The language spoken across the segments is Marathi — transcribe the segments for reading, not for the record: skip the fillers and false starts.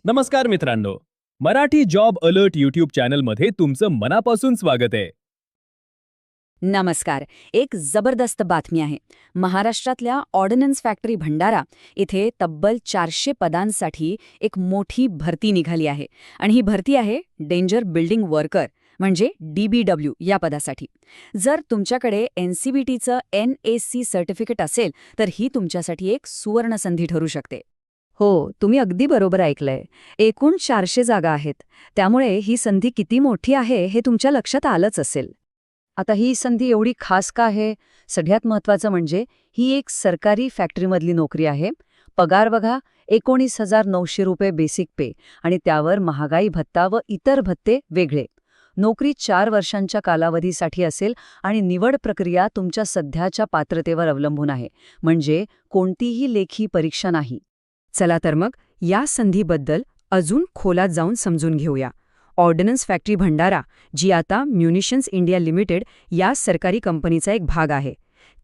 नमस्कार मित्रांनो, मराठी जॉब अलर्ट यूट्यूब चॅनलमध्ये तुमचं मनापासून स्वागत आहे. नमस्कार. एक जबरदस्त बातमी आहे. महाराष्ट्रातल्या ऑर्डनन्स फॅक्टरी भंडारा इथे तब्बल 400 पदांसाठी एक मोठी भरती निघाली आहे. आणि ही भरती आहे डेंजर बिल्डिंग वर्कर म्हणजे DBW या पदासाठी. जर तुमच्याकडे NCBTचं NAC सर्टिफिकेट असेल तर ही तुमच्यासाठी एक सुवर्ण संधी ठरू शकते. हो, तुम्ही अगदी बरोबर ऐकलंय. एकूण 400 जागा आहेत. त्यामुळे ही संधी किती मोठी आहे हे तुमच्या लक्षात आलंच असेल. आता ही संधी एवढी खास का आहे? सगळ्यात महत्त्वाचं म्हणजे ही एक सरकारी फॅक्टरीमधली नोकरी आहे. पगार बघा, 19,900 रुपये बेसिक पे आणि त्यावर महागाई भत्ता व इतर भत्ते वेगळे. नोकरी 4 वर्षांच्या कालावधीसाठी असेल आणि निवड प्रक्रिया तुमच्या सध्याच्या पात्रतेवर अवलंबून आहे. म्हणजे कोणतीही लेखी परीक्षा नाही. चला तर मग या संधीबद्दल अजून खोलात जाऊन समजून घेऊया. ऑर्डनन्स फॅक्टरी भंडारा, जी आता म्युनिशन्स इंडिया लिमिटेड या सरकारी कंपनीचा एक भाग आहे,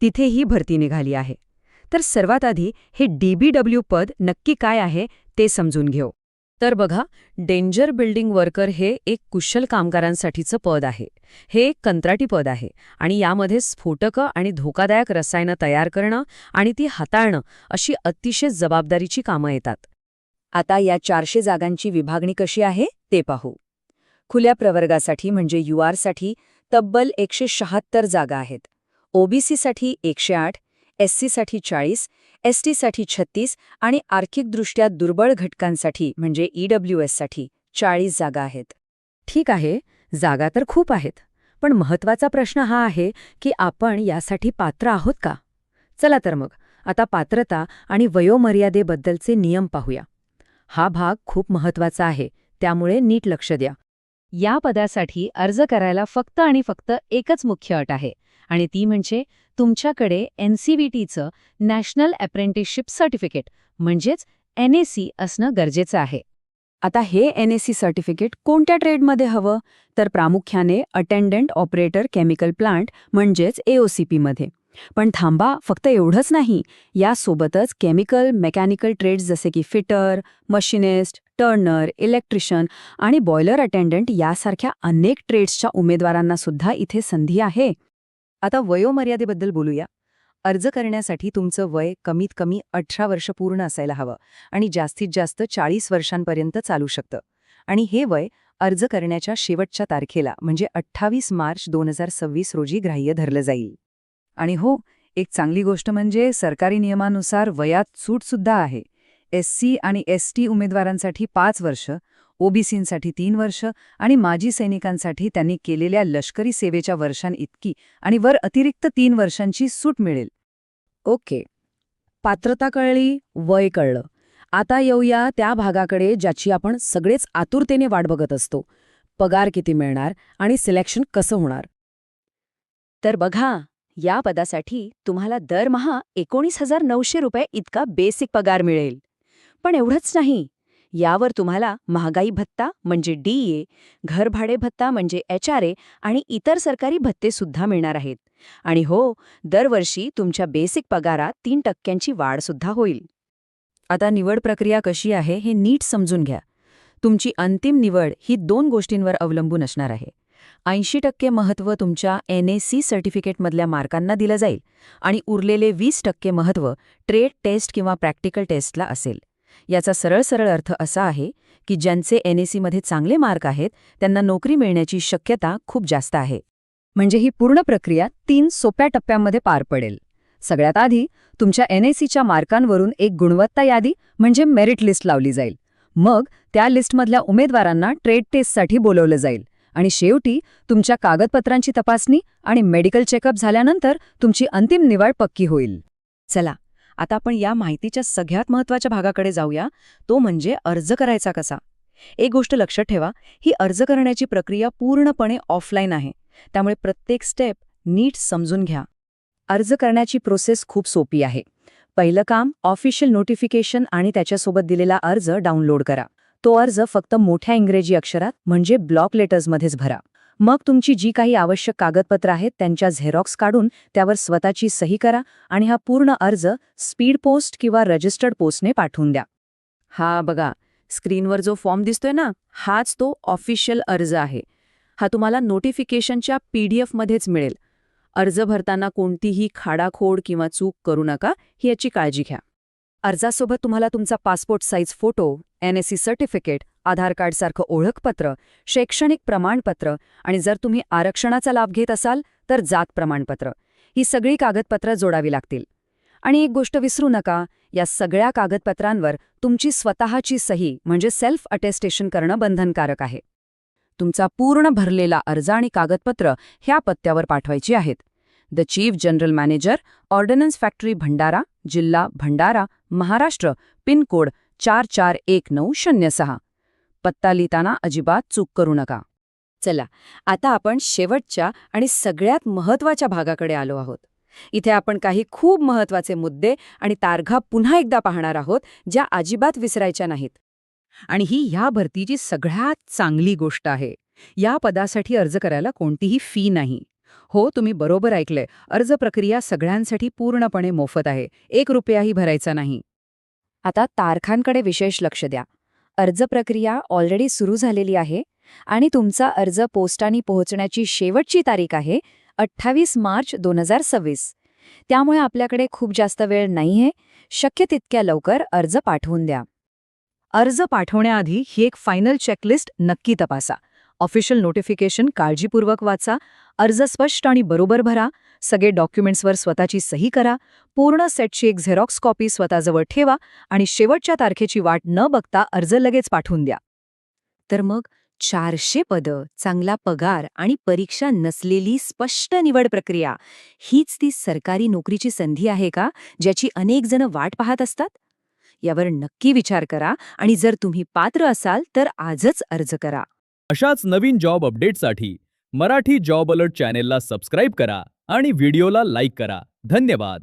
तिथे ही भरती निघाली आहे. तर सर्वात आधी हे DBW पद नक्की काय आहे ते समजून घेऊ. तर बघा, डेंजर बिल्डिंग वर्कर हे एक कुशल कामगारांसाठीचं पद आहे. हे एक कंत्राटी पद आहे आणि यामध्ये स्फोटकं आणि धोकादायक रसायनं तयार करणं आणि ती हाताळणं अशी अतिशय जबाबदारीची कामं येतात. आता या 400 जागांची विभागणी कशी आहे ते पाहू. खुल्या प्रवर्गासाठी म्हणजे UR साठी तब्बल 176 जागा आहेत. OBC साठी 108, SC साठी 40, ST साठी 36 आणि आर्थिकदृष्ट्या दुर्बळ घटकांसाठी म्हणजे EWS साठी 40 जागा आहेत. ठीक आहे, जागा तर खूप आहेत. पण महत्त्वाचा प्रश्न हा आहे की आपण यासाठी पात्र आहोत का? चला तर मग आता पात्रता आणि वयोमर्यादेबद्दलचे नियम पाहूया. हा भाग खूप महत्त्वाचा आहे, त्यामुळे नीट लक्ष द्या. या पदासाठी अर्ज करायला फक्त आणि फक्त एकच मुख्य अट आहे आणि ती म्हणजे तुमच्याकडे NCBTचं नॅशनल अप्रेंटिसशिप सर्टिफिकेट म्हणजेच NAC असणं गरजेचं आहे. आता हे NAC सर्टिफिकेट कोणत्या ट्रेडमध्ये हवं? तर प्रामुख्याने अटेंडंट ऑपरेटर केमिकल प्लांट म्हणजेच AOCP मध्ये. पण थांबा, फक्त एवढंच नाही. यासोबतच केमिकल मेकॅनिकल ट्रेड्स जसे की फिटर, मशिनिस्ट, टर्नर, इलेक्ट्रिशियन आणि बॉयलर अटेंडंट यासारख्या अनेक ट्रेड्सच्या उमेदवारांना सुद्धा इथे संधी आहे. आता वयोमर्यादेबद्दल बोलूया. अर्ज करण्यासाठी तुमचं वय कमीत कमी 18 वर्ष पूर्ण असायला हवं आणि जास्तीत जास्त 40 वर्षांपर्यंत चालू शकतं. आणि हे वय अर्ज करण्याच्या शेवटच्या तारखेला म्हणजे 28 मार्च 2026 रोजी ग्राह्य धरलं जाईल. आणि हो, एक चांगली गोष्ट म्हणजे सरकारी नियमानुसार वयात सूटसुद्धा आहे. SC आणि ST उमेदवारांसाठी 5 वर्ष, OBCंसाठी 3 वर्ष आणि माजी सैनिकांसाठी त्यांनी केलेल्या लष्करी सेवेच्या वर्षांइतकी आणि वर अतिरिक्त 3 वर्षांची सूट मिळेल. ओके, पात्रता कळली, वय कळलं. आता येऊया त्या भागाकडे ज्याची आपण सगळेच आतुरतेने वाट बघत असतो. पगार किती मिळणार आणि सिलेक्शन कसं होणार? तर बघा, या पदासाठी तुम्हाला दरमहा 19,900 रुपये इतका बेसिक पगार मिळेल. पण एवढंच नाही, यावर तुम्हाला महागाई भत्ता म्हणजे DA, घरभाडे भत्ता म्हणजे HRA आणि इतर सरकारी भत्ते सुद्धा मिळणार आहेत. आणि हो, दरवर्षी तुमच्या बेसिक पगारात 3% वाढसुद्धा होईल. आता निवड प्रक्रिया कशी आहे हे नीट समजून घ्या. तुमची अंतिम निवड ही 2 गोष्टींवर अवलंबून असणार आहे. 80% महत्त्व तुमच्या NAC सर्टिफिकेटमधल्या मार्कांना दिलं जाईल आणि उरलेले 20% महत्त्व ट्रेड टेस्ट किंवा प्रॅक्टिकल टेस्टला असेल. याचा सरळ अर्थ असा आहे की ज्यांचे NACमध्ये चांगले मार्क आहेत त्यांना नोकरी मिळण्याची शक्यता खूप जास्त आहे. म्हणजे ही पूर्ण प्रक्रिया 3 सोप्या टप्प्यांमध्ये पार पडेल. सगळ्यात आधी तुमच्या NACच्या मार्कांवरून एक गुणवत्ता यादी म्हणजे मेरिट लिस्ट लावली जाईल. मग त्या लिस्टमधल्या उमेदवारांना ट्रेड टेस्टसाठी बोलवलं जाईल. आणि शेवटी तुमच्या कागदपत्रांची तपासणी आणि मेडिकल चेकअप झाल्यानंतर तुमची अंतिम निवड पक्की होईल. चला, आता आपण या माहितीच्या सगळ्यात महत्त्वाच्या भागाकडे जाऊया, तो म्हणजे अर्ज करायचा कसा. एक गोष्ट लक्षात ठेवा, ही अर्ज करण्याची प्रक्रिया पूर्णपणे ऑफलाईन आहे. त्यामुळे प्रत्येक स्टेप नीट समजून घ्या. अर्ज करण्याची प्रोसेस खूप सोपी आहे. पहिलं काम, ऑफिशियल नोटिफिकेशन आणि त्याच्यासोबत दिलेला अर्ज डाउनलोड करा. तो अर्ज फक्त मोठ्या इंग्रजी अक्षरात म्हणजे ब्लॉक लेटर्समध्येच भरा. मग तुमची जी काही आवश्यक कागदपत्र आहेत त्यांच्या झेरॉक्स काढून त्यावर स्वतःची सही करा आणि हा पूर्ण अर्ज स्पीड पोस्ट किंवा रजिस्टर्ड पोस्टने पाठवून द्या. हा बघा, स्क्रीनवर जो फॉर्म दिसतोय ना, हाच तो ऑफिशियल अर्ज आहे. हा तुम्हाला नोटिफिकेशनच्या PDF मध्येच मिळेल. अर्ज भरताना कोणतीही खाडाखोड किंवा चूक करू नका, ही याची काळजी घ्या. अर्जासोबत तुम्हाला तुमचा passport size photo, NSE certificate, Aadhaar कार्डसारखं ओळखपत्र, शैक्षणिक प्रमाणपत्र आणि जर तुम्ही आरक्षणाचा लाभ घेत असाल तर जात प्रमाणपत्र, ही सगळी कागदपत्र जोडावी लागतील. आणि एक गोष्ट विसरू नका, या सगळ्या कागदपत्रांवर तुमची स्वतःची सही म्हणजे सेल्फ अटेस्टेशन करणं बंधनकारक आहे. तुमचा पूर्ण भरलेला अर्ज आणि कागदपत्र ह्या पत्त्यावर पाठवायची आहेत. The chief general manager, ordnance factory Bhandara, जिल्हा भंडारा, महाराष्ट्र, पिनकोड 441906. पत्ता लिहिताना अजिबात चूक करू नका. चला, आता आपण शेवटच्या आणि सगळ्यात महत्त्वाच्या भागाकडे आलो आहोत. इथे आपण काही खूप महत्त्वाचे मुद्दे आणि तारखा पुन्हा एकदा पाहणार आहोत, ज्या अजिबात विसरायच्या नाहीत. आणि ही ह्या भरतीची सगळ्यात चांगली गोष्ट आहे. या पदासाठी अर्ज करायला कोणतीही फी नाही. हो, तुम्ही बरोबर ऐकलंय, अर्ज प्रक्रिया सगळ्यांसाठी पूर्णपणे मोफत आहे. 1 रुपयाही भरायचा नाही. आता तारखांकडे विशेष लक्ष द्या. अर्ज प्रक्रिया ऑलरेडी सुरू झालेली आहे आणि तुमचा अर्ज पोस्टाने पोहोचण्याची शेवटची तारीख आहे 28 मार्च 2026. त्यामुळे आपल्याकडे खूप जास्त वेळ नाहीये. शक्य तितक्या लवकर अर्ज पाठवून द्या. अर्ज पाठवण्याआधी ही एक फायनल चेकलिस्ट नक्की तपासा. ऑफिशियल नोटिफिकेशन काळजीपूर्वक वाचा, अर्ज स्पष्ट आणि बरोबर भरा, सगळे डॉक्युमेंट्सवर स्वतःची सही करा, पूर्ण सेटची एक झेरॉक्स कॉपी स्वतःजवळ ठेवा आणि शेवटच्या तारखेची वाट न बघता अर्ज लगेच पाठवून द्या. तर मग 400 पदं, चांगला पगार आणि परीक्षा नसलेली स्पष्ट निवड प्रक्रिया, हीच ती सरकारी नोकरीची संधी आहे का, ज्याची अनेक जण वाट पाहत असतात? यावर नक्की विचार करा आणि जर तुम्ही पात्र असाल तर आजच अर्ज करा. अशाच नवीन जॉब अपडेटसाठी मराठी जॉब अलर्ट चॅनेलला सबस्क्राईब करा आणि व्हिडिओला लाईक करा. धन्यवाद.